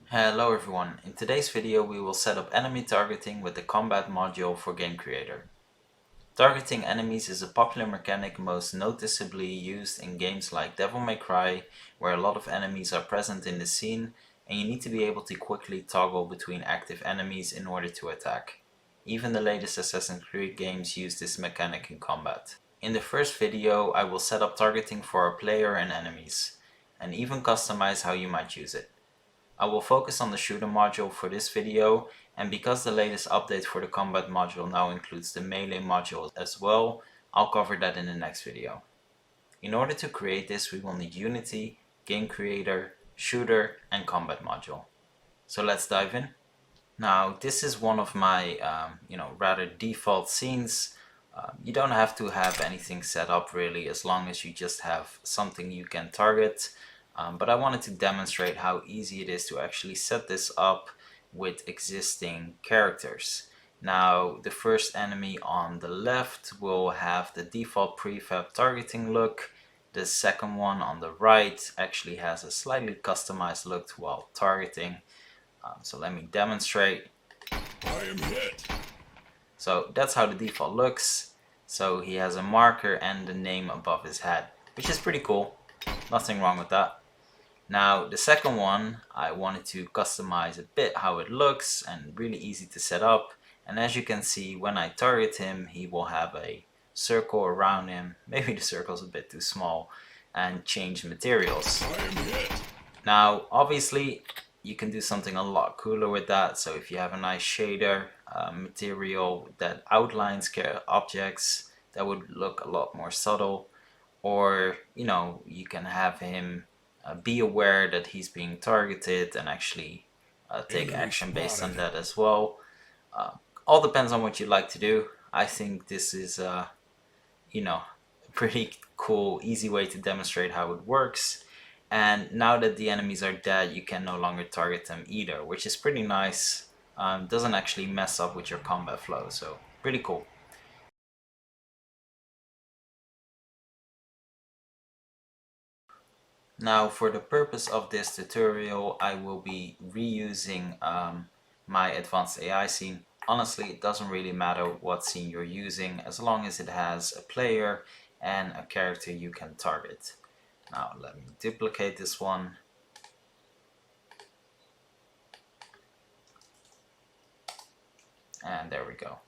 Hello everyone, in today's video we will set up enemy targeting with the combat module for Game Creator. Targeting enemies is a popular mechanic most noticeably used in games like Devil May Cry, where a lot of enemies are present in the scene and you need to be able to quickly toggle between active enemies in order to attack. Even the latest Assassin's Creed games use this mechanic in combat. In the first video I will set up targeting for our player and enemies, and even customize how you might use it. I will focus on the shooter module for this video, and because the latest update for the combat module now includes the melee module as well, I'll cover that in the next video. In order to create this we will need Unity, Game Creator, Shooter and Combat module. So let's dive in. Now this is one of my rather default scenes. You don't have to have anything set up really, as long as you just have something you can target. But I wanted to demonstrate how easy it is to actually set this up with existing characters. Now the first enemy on the left will have the default prefab targeting look. The second one on the right actually has a slightly customized look while targeting. So let me demonstrate. I am hit. So that's how the default looks. So he has a marker and the name above his head, which is pretty cool. Nothing wrong with that. Now the second one, I wanted to customize a bit how it looks and really easy to set up. And as you can see, when I target him, he will have a circle around him. Maybe the circle's a bit too small, and change materials. I am hit. Now obviously you can do something a lot cooler with that. So if you have a nice shader material that outlines objects, that would look a lot more subtle. Or you can have him be aware that he's being targeted and actually take Enemy action based on spotted. that as well. All depends on what you like to do. I think this is a pretty cool, easy way to demonstrate how it works. And now that the enemies are dead, you can no longer target them either, which is pretty nice. Doesn't actually mess up with your combat flow, so pretty cool. Now for the purpose of this tutorial, I will be reusing my advanced AI scene. Honestly, it doesn't really matter what scene you're using, as long as it has a player and a character you can target. Now let me duplicate this one. And there we go.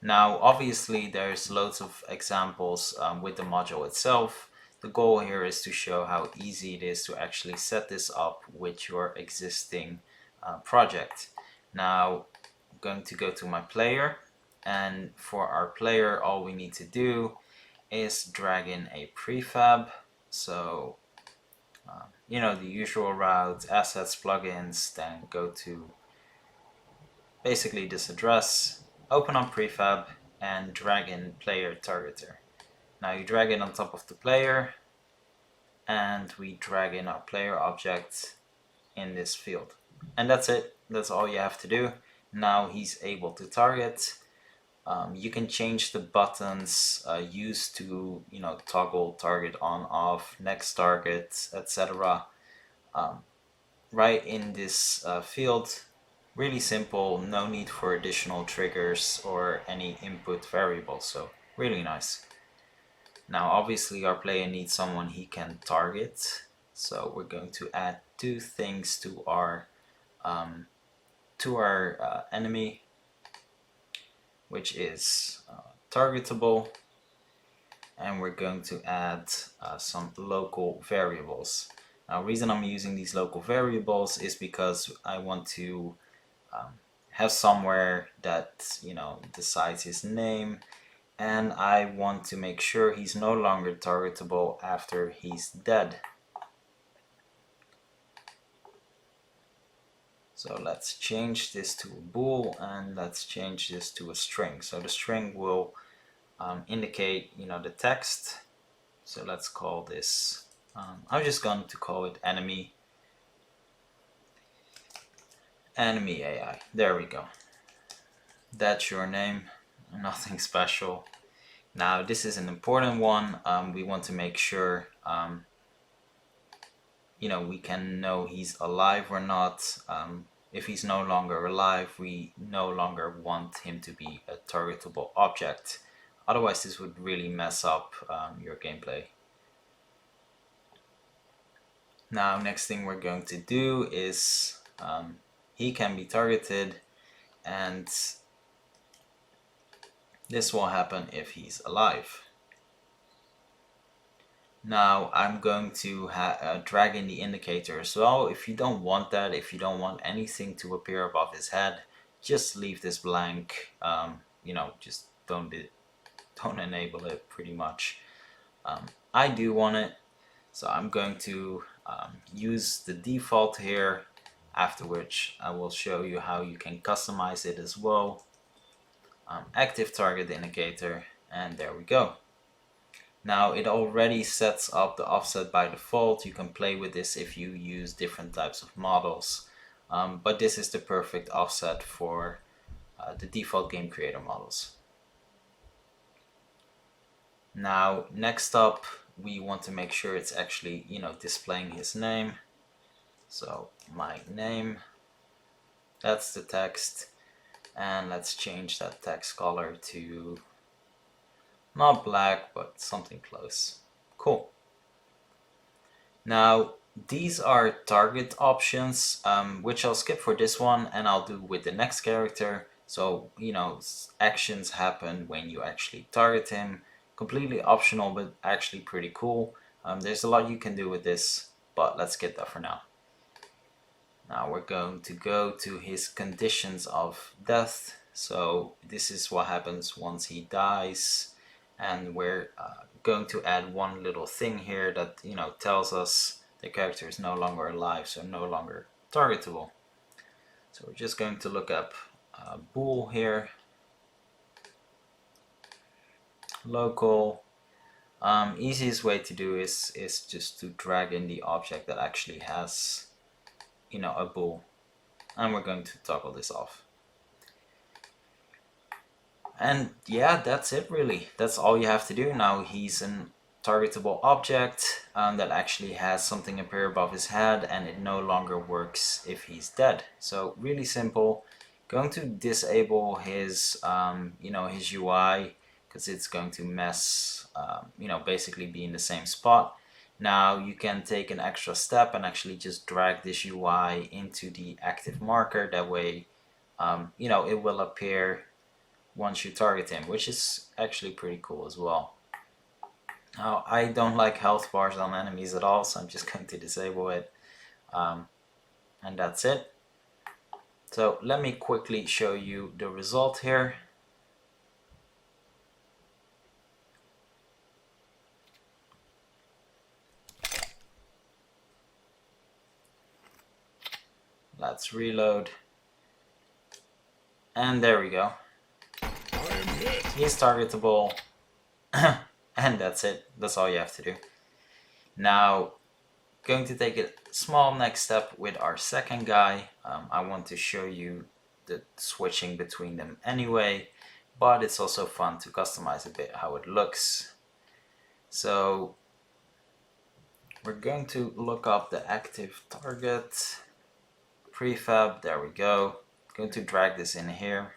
Now obviously there's loads of examples with the module itself. The goal here is to show how easy it is to actually set this up with your existing project. Now I'm going to go to my player, and for our player all we need to do is drag in a prefab. So the usual route, assets, plugins, then go to basically this address, open up prefab and drag in player targeter. Now you drag it on top of the player and we drag in our player object in this field. And that's it. That's all you have to do. Now he's able to target. You can change the buttons used to toggle target on, off, next target, etc. Right in this field. Really simple, no need for additional triggers or any input variables, so really nice. Now obviously our player needs someone he can target, so we're going to add two things to our enemy, which is targetable, and we're going to add some local variables. Now the reason I'm using these local variables is because I want to have somewhere that decides his name, and I want to make sure he's no longer targetable after he's dead. So let's change this to a bool, and let's change this to a string. So the string will indicate the text. So let's call this I'm just going to call it enemy AI. There we go. That's your name. Nothing special. Now this is an important one. We want to make sure we can know he's alive or not. If he's no longer alive, we no longer want him to be a targetable object. Otherwise, this would really mess up your gameplay. Now, next thing we're going to do is he can be targeted, and this will happen if he's alive. Now I'm going to drag in the indicator as well. If you don't want that, if you don't want anything to appear above his head, just leave this blank. Just don't enable it pretty much. I do want it, so I'm going to use the default here, after which I will show you how you can customize it as well. Active target indicator, and there we go. Now it already sets up the offset by default. You can play with this if you use different types of models, but this is the perfect offset for the default game creator models. Now next up, we want to make sure it's actually displaying his name. So my name, that's the text, and let's change that text color to not black, but something close. Cool. Now these are target options, which I'll skip for this one, and I'll do with the next character. So actions happen when you actually target him. Completely optional, but actually pretty cool. There's a lot you can do with this, but let's get that for now. Now we're going to go to his conditions of death. So this is what happens once he dies, and we're going to add one little thing here that tells us the character is no longer alive, so no longer targetable. So we're just going to look up bool here, local. Easiest way to do is just to drag in the object that actually has a bool, and we're going to toggle this off. And yeah, that's it really. That's all you have to do. Now he's an targetable object that actually has something appear above his head, and it no longer works if he's dead. So really simple. Going to disable his his UI, because it's going to mess basically be in the same spot. Now you can take an extra step and actually just drag this UI into the active marker. That way it will appear once you target him, which is actually pretty cool as well. Now I don't like health bars on enemies at all, so I'm just going to disable it, and that's it. So let me quickly show you the result here. Let's reload, and there we go. He's targetable, and that's it. That's all you have to do. Now, going to take a small next step with our second guy. I want to show you the switching between them anyway, but it's also fun to customize a bit how it looks. So we're going to look up the active target prefab. There we go. Going to drag this in here.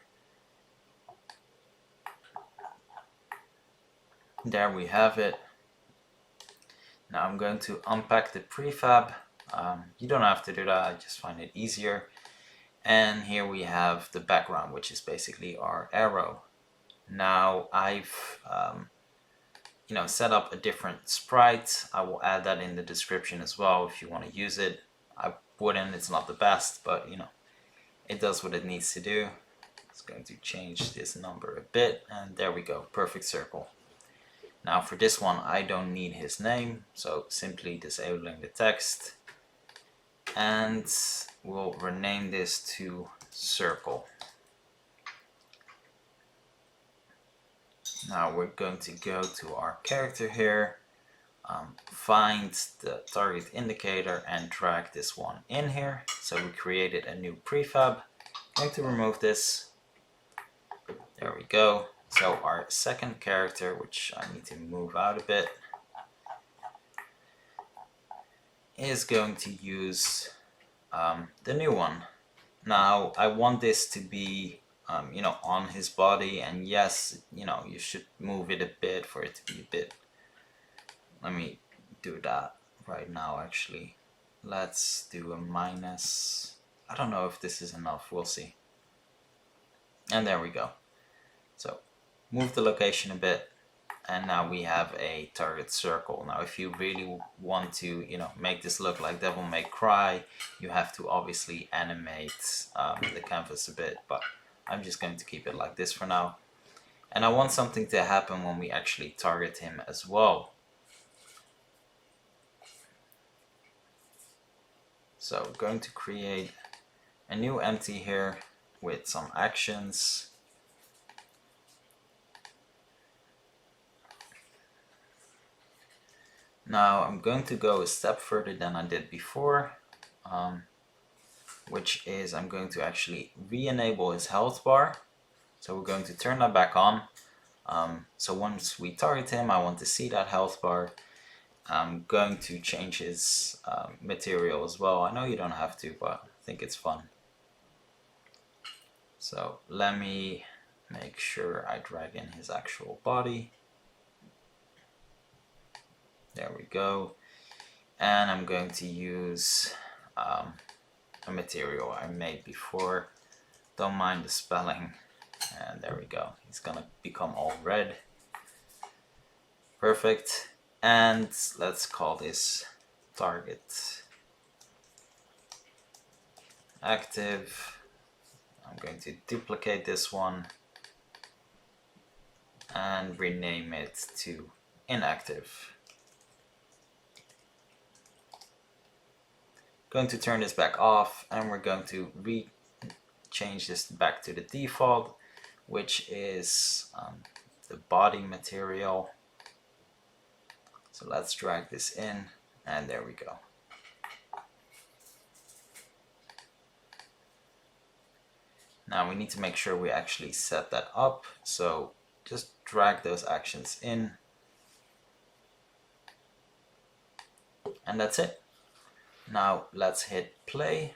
There we have it. Now I'm going to unpack the prefab. You don't have to do that, I just find it easier. And here we have the background, which is basically our arrow. Now I've set up a different sprite. I will add that in the description as well if you want to use it. I wouldn't, it's not the best, but it does what it needs to do. It's going to change this number a bit, and there we go, perfect circle. Now for this one I don't need his name, so simply disabling the text, and we'll rename this to circle. Now we're going to go to our character here, find the target indicator and drag this one in here. So we created a new prefab. I'm going to remove this. There we go. So our second character, which I need to move out a bit, is going to use the new one. Now I want this to be on his body, and yes, you should move it a bit for it to be a bit. Let me do that right now actually. Let's do a minus. I don't know if this is enough, we'll see. And there we go. So move the location a bit, and now we have a target circle. Now if you really want to make this look like Devil May Cry, you have to obviously animate the canvas a bit, but I'm just going to keep it like this for now. And I want something to happen when we actually target him as well. So I'm going to create a new empty here with some actions. Now I'm going to go a step further than I did before, which is I'm going to actually re-enable his health bar. So we're going to turn that back on. So once we target him, I want to see that health bar. I'm going to change his material as well. I know you don't have to, but I think it's fun. So let me make sure I drag in his actual body. There we go. And I'm going to use a material I made before. Don't mind the spelling. And there we go. He's gonna become all red. Perfect. And let's call this target active. I'm going to duplicate this one and rename it to inactive. Going to turn this back off, and we're going to change this back to the default, which is the body material. So let's drag this in, and there we go. Now we need to make sure we actually set that up, so just drag those actions in, and that's it. Now let's hit play.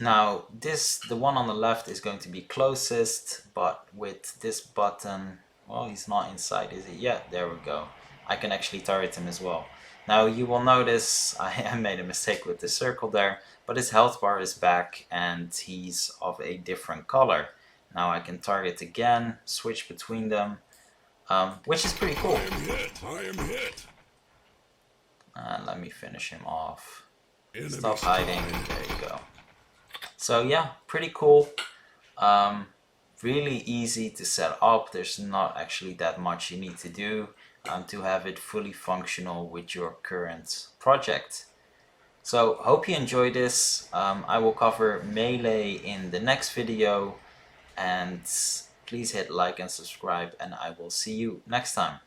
Now the one on the left is going to be closest, but with this button, well, he's not inside, is he? Yeah, there we go. I can actually target him as well. Now you will notice I made a mistake with the circle there, but his health bar is back and he's of a different color. Now I can target again, switch between them, which is pretty cool. I am hit. I am hit. And let me finish him off. Enemy Stop hiding. spotted. There you go. So yeah, pretty cool. Really easy to set up. There's not actually that much you need to do to have it fully functional with your current project. So hope you enjoyed this. I will cover Melee in the next video, and please hit like and subscribe, and I will see you next time.